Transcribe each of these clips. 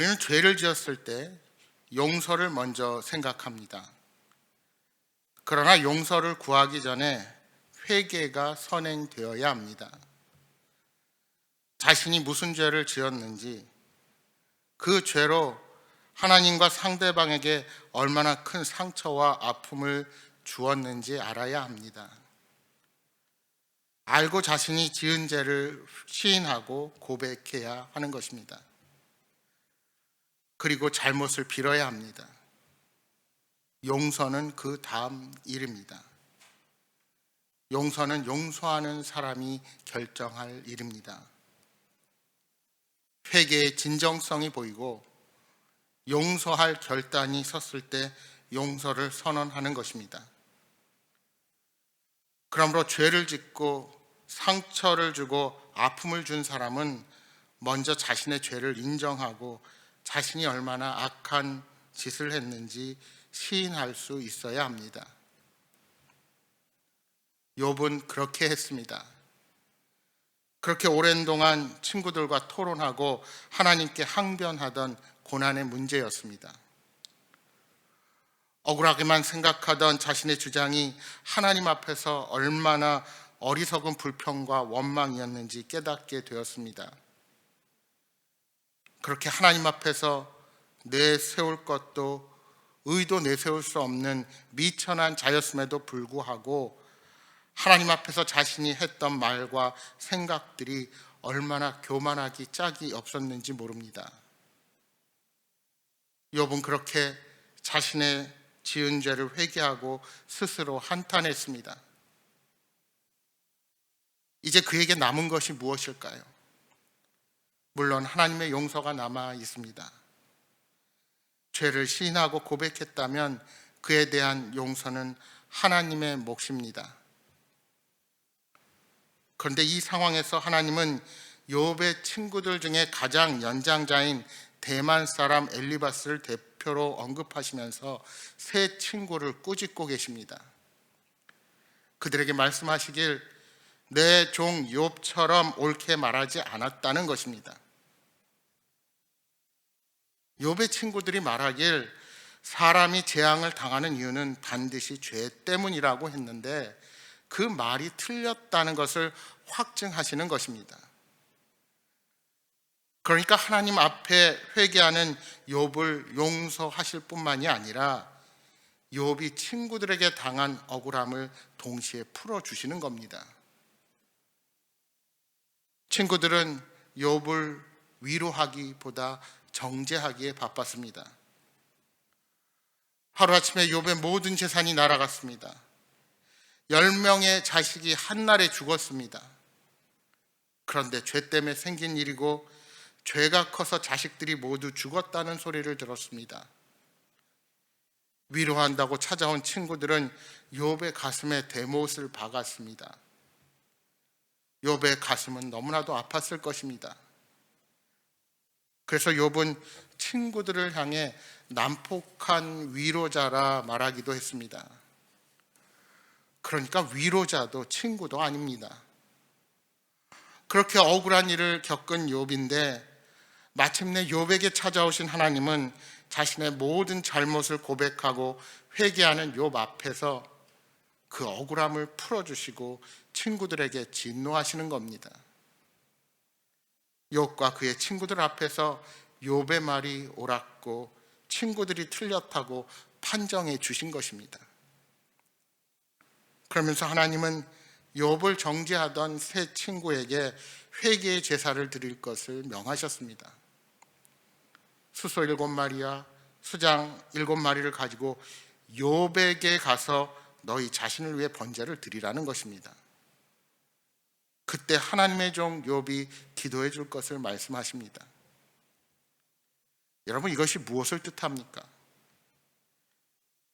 우리는 죄를 지었을 때 용서를 먼저 생각합니다. 그러나 용서를 구하기 전에 회개가 선행되어야 합니다. 자신이 무슨 죄를 지었는지, 그 죄로 하나님과 상대방에게 얼마나 큰 상처와 아픔을 주었는지 알아야 합니다. 알고 자신이 지은 죄를 시인하고 고백해야 하는 것입니다. 그리고 잘못을 빌어야 합니다. 용서는 그 다음 일입니다. 용서는 용서하는 사람이 결정할 일입니다. 회개의 진정성이 보이고 용서할 결단이 섰을 때 용서를 선언하는 것입니다. 그러므로 죄를 짓고 상처를 주고 아픔을 준 사람은 먼저 자신의 죄를 인정하고 자신이 얼마나 악한 짓을 했는지 시인할 수 있어야 합니다. 욥은 그렇게 했습니다. 그렇게 오랜 동안 친구들과 토론하고 하나님께 항변하던 고난의 문제였습니다. 억울하게만 생각하던 자신의 주장이 하나님 앞에서 얼마나 어리석은 불평과 원망이었는지 깨닫게 되었습니다. 그렇게 하나님 앞에서 내세울 것도 의도 내세울 수 없는 미천한 자였음에도 불구하고 하나님 앞에서 자신이 했던 말과 생각들이 얼마나 교만하기 짝이 없었는지 모릅니다. 욥은 그렇게 자신의 지은 죄를 회개하고 스스로 한탄했습니다. 이제 그에게 남은 것이 무엇일까요? 물론 하나님의 용서가 남아 있습니다. 죄를 시인하고 고백했다면 그에 대한 용서는 하나님의 몫입니다. 그런데 이 상황에서 하나님은 욥의 친구들 중에 가장 연장자인 대만 사람 엘리바스를 대표로 언급하시면서 세 친구를 꾸짖고 계십니다. 그들에게 말씀하시길 내 종 욥처럼 옳게 말하지 않았다는 것입니다. 욥의 친구들이 말하길 사람이 재앙을 당하는 이유는 반드시 죄 때문이라고 했는데 그 말이 틀렸다는 것을 확증하시는 것입니다. 그러니까 하나님 앞에 회개하는 욥을 용서하실 뿐만이 아니라 욥이 친구들에게 당한 억울함을 동시에 풀어주시는 겁니다. 친구들은 욥을 위로하기보다 정죄하기에 바빴습니다. 하루아침에 욥의 모든 재산이 날아갔습니다. 10명의 자식이 한날에 죽었습니다. 그런데 죄 때문에 생긴 일이고 죄가 커서 자식들이 모두 죽었다는 소리를 들었습니다. 위로한다고 찾아온 친구들은 욥의 가슴에 대못을 박았습니다. 욥의 가슴은 너무나도 아팠을 것입니다. 그래서 욥은 친구들을 향해 난폭한 위로자라 말하기도 했습니다. 그러니까 위로자도 친구도 아닙니다. 그렇게 억울한 일을 겪은 욥인데 마침내 욥에게 찾아오신 하나님은 자신의 모든 잘못을 고백하고 회개하는 욥 앞에서 그 억울함을 풀어주시고 친구들에게 진노하시는 겁니다. 욥과 그의 친구들 앞에서 욥의 말이 옳았고 친구들이 틀렸다고 판정해 주신 것입니다. 그러면서 하나님은 욥을 정죄하던 세 친구에게 회개의 제사를 드릴 것을 명하셨습니다. 수소 7마리와 수장 7마리를 가지고 욥에게 가서 너희 자신을 위해 번제를 드리라는 것입니다. 그때 하나님의 종 욥이 기도해 줄 것을 말씀하십니다. 여러분, 이것이 무엇을 뜻합니까?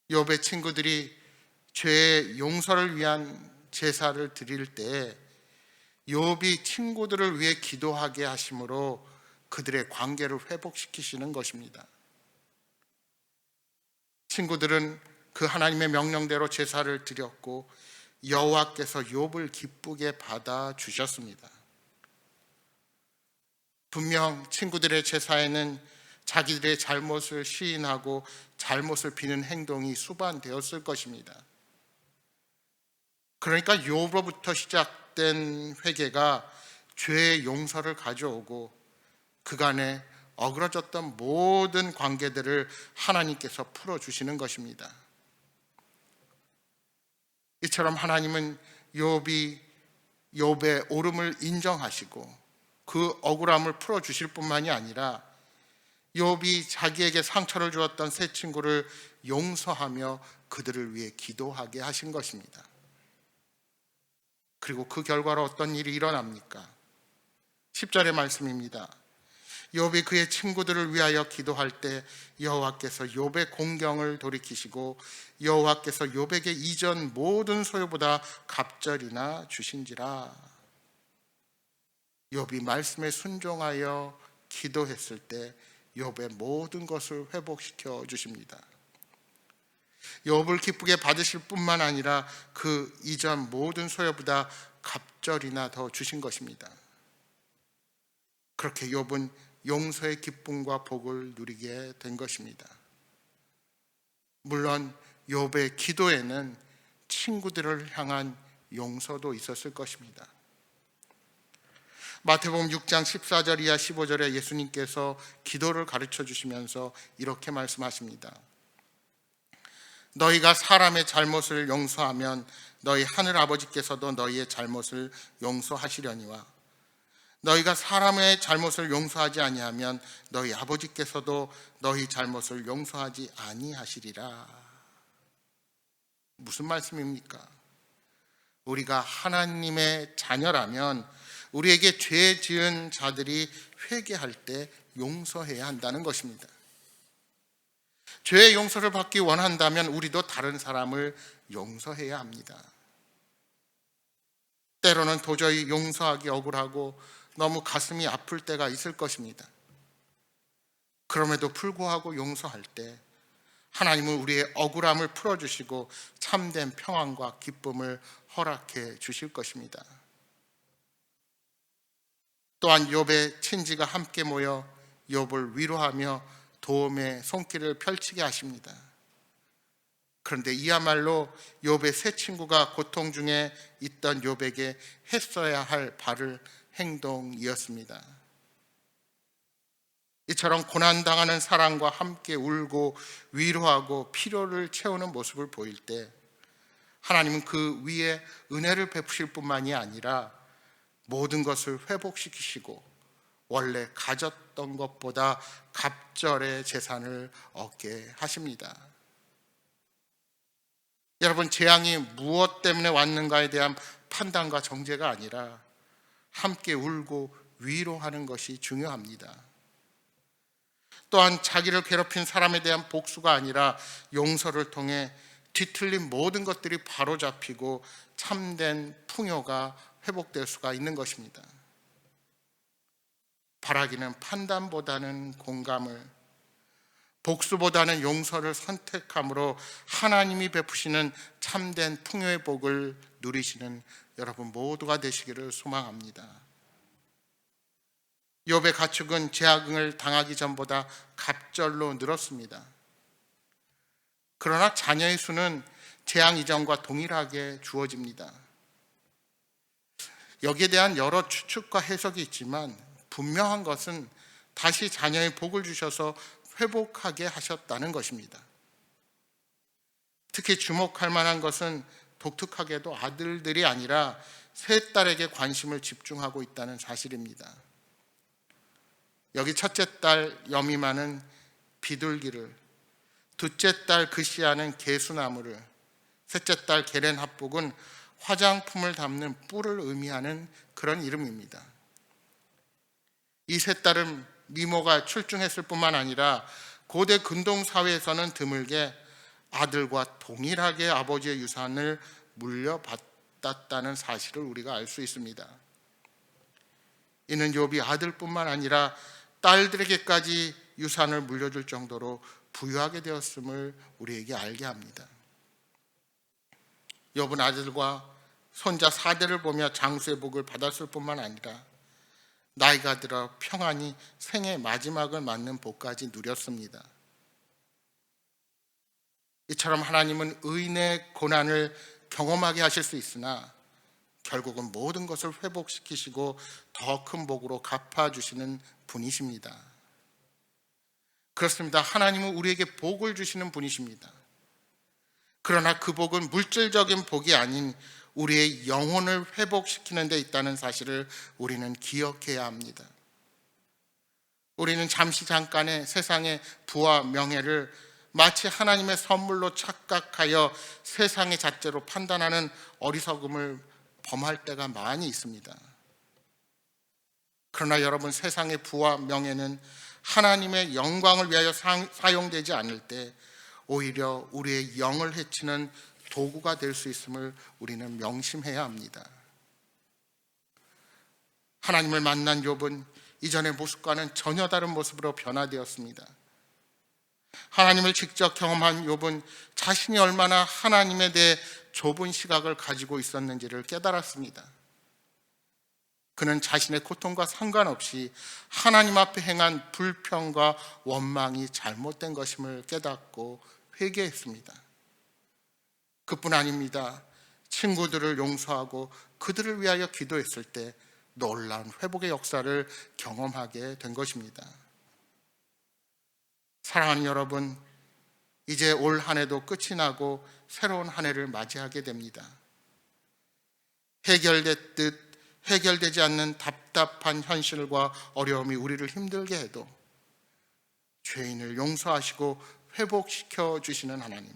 욥의 친구들이 죄의 용서를 위한 제사를 드릴 때 욥이 친구들을 위해 기도하게 하심으로 그들의 관계를 회복시키시는 것입니다. 친구들은 그 하나님의 명령대로 제사를 드렸고 여호와께서 욥을 기쁘게 받아 주셨습니다. 분명 친구들의 제사에는 자기들의 잘못을 시인하고 잘못을 비는 행동이 수반되었을 것입니다. 그러니까 욥으로부터 시작된 회개가 죄의 용서를 가져오고 그간에 어그러졌던 모든 관계들을 하나님께서 풀어주시는 것입니다. 이처럼 하나님은 욥의 옳음을 인정하시고 그 억울함을 풀어주실 뿐만이 아니라 욥이 자기에게 상처를 주었던 세 친구를 용서하며 그들을 위해 기도하게 하신 것입니다. 그리고 그 결과로 어떤 일이 일어납니까? 10절의 말씀입니다. 욥이 그의 친구들을 위하여 기도할 때 여호와께서 욥의 공경을 돌이키시고 여호와께서 욥에게 이전 모든 소유보다 갑절이나 주신지라. 욥이 말씀에 순종하여 기도했을 때 욥의 모든 것을 회복시켜 주십니다. 욥을 기쁘게 받으실 뿐만 아니라 그 이전 모든 소유보다 갑절이나 더 주신 것입니다. 그렇게 욥은 용서의 기쁨과 복을 누리게 된 것입니다. 물론 욥의 기도에는 친구들을 향한 용서도 있었을 것입니다. 마태복음 6장 14절 이하 15절에 예수님께서 기도를 가르쳐 주시면서 이렇게 말씀하십니다. 너희가 사람의 잘못을 용서하면 너희 하늘 아버지께서도 너희의 잘못을 용서하시려니와 너희가 사람의 잘못을 용서하지 아니하면 너희 아버지께서도 너희 잘못을 용서하지 아니하시리라. 무슨 말씀입니까? 우리가 하나님의 자녀라면 우리에게 죄 지은 자들이 회개할 때 용서해야 한다는 것입니다. 죄의 용서를 받기 원한다면 우리도 다른 사람을 용서해야 합니다. 때로는 도저히 용서하기 억울하고 너무 가슴이 아플 때가 있을 것입니다. 그럼에도 불구하고 용서할 때 하나님은 우리의 억울함을 풀어주시고 참된 평안과 기쁨을 허락해 주실 것입니다. 또한 욥의 친지가 함께 모여 욥을 위로하며 도움의 손길을 펼치게 하십니다. 그런데 이야말로 욥의 세 친구가 고통 중에 있던 욥에게 했어야 할 바를 행동이었습니다. 이처럼 고난당하는 사람과 함께 울고 위로하고 필요를 채우는 모습을 보일 때 하나님은 그 위에 은혜를 베푸실 뿐만이 아니라 모든 것을 회복시키시고 원래 가졌던 것보다 갑절의 재산을 얻게 하십니다. 여러분, 재앙이 무엇 때문에 왔는가에 대한 판단과 정죄가 아니라 함께 울고 위로하는 것이 중요합니다. 또한 자기를 괴롭힌 사람에 대한 복수가 아니라 용서를 통해 뒤틀린 모든 것들이 바로잡히고 참된 풍요가 회복될 수가 있는 것입니다. 바라기는 판단보다는 공감을, 복수보다는 용서를 선택함으로 하나님이 베푸시는 참된 풍요의 복을 누리시는 여러분 모두가 되시기를 소망합니다. 욥의 가축은 재앙을 당하기 전보다 갑절로 늘었습니다. 그러나 자녀의 수는 재앙 이전과 동일하게 주어집니다. 여기에 대한 여러 추측과 해석이 있지만 분명한 것은 다시 자녀의 복을 주셔서 회복하게 하셨다는 것입니다. 특히 주목할 만한 것은 독특하게도 아들들이 아니라 세 딸에게 관심을 집중하고 있다는 사실입니다. 여기 첫째 딸 여미마는 비둘기를, 둘째 딸 그시아는 개수나무를, 셋째 딸 게렌합복은 화장품을 담는 뿔을 의미하는 그런 이름입니다. 이 세 딸은 미모가 출중했을 뿐만 아니라 고대 근동 사회에서는 드물게 아들과 동일하게 아버지의 유산을 물려받았다는 사실을 우리가 알 수 있습니다. 이는 욥이 아들뿐만 아니라 딸들에게까지 유산을 물려줄 정도로 부유하게 되었음을 우리에게 알게 합니다. 욥은 아들과 손자 4대를 보며 장수의 복을 받았을 뿐만 아니라 나이가 들어 평안히 생의 마지막을 맞는 복까지 누렸습니다. 이처럼 하나님은 의인의 고난을 경험하게 하실 수 있으나 결국은 모든 것을 회복시키시고 더 큰 복으로 갚아주시는 분이십니다. 그렇습니다. 하나님은 우리에게 복을 주시는 분이십니다. 그러나 그 복은 물질적인 복이 아닌 우리의 영혼을 회복시키는 데 있다는 사실을 우리는 기억해야 합니다. 우리는 잠깐의 세상의 부와 명예를 마치 하나님의 선물로 착각하여 세상의 잣대로 판단하는 어리석음을 범할 때가 많이 있습니다. 그러나 여러분, 세상의 부와 명예는 하나님의 영광을 위하여 사용되지 않을 때 오히려 우리의 영을 해치는 도구가 될 수 있음을 우리는 명심해야 합니다. 하나님을 만난 욥은 이전의 모습과는 전혀 다른 모습으로 변화되었습니다. 하나님을 직접 경험한 욥은 자신이 얼마나 하나님에 대해 좁은 시각을 가지고 있었는지를 깨달았습니다. 그는 자신의 고통과 상관없이 하나님 앞에 행한 불평과 원망이 잘못된 것임을 깨닫고 회개했습니다. 그뿐 아닙니다. 친구들을 용서하고 그들을 위하여 기도했을 때 놀라운 회복의 역사를 경험하게 된 것입니다. 사랑하는 여러분, 이제 올 한 해도 끝이 나고 새로운 한 해를 맞이하게 됩니다. 해결되지 않는 답답한 현실과 어려움이 우리를 힘들게 해도 죄인을 용서하시고 회복시켜 주시는 하나님,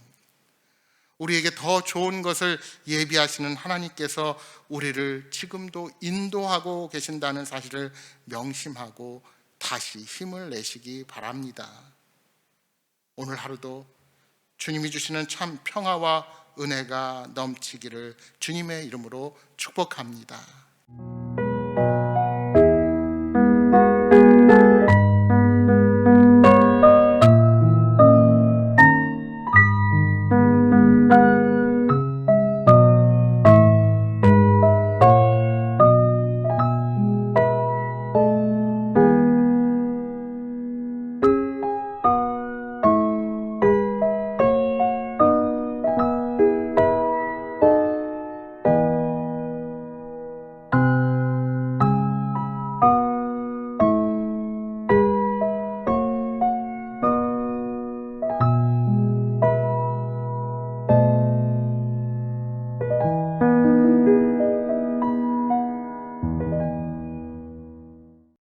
우리에게 더 좋은 것을 예비하시는 하나님께서 우리를 지금도 인도하고 계신다는 사실을 명심하고 다시 힘을 내시기 바랍니다. 오늘 하루도 주님이 주시는 참 평화와 은혜가 넘치기를 주님의 이름으로 축복합니다.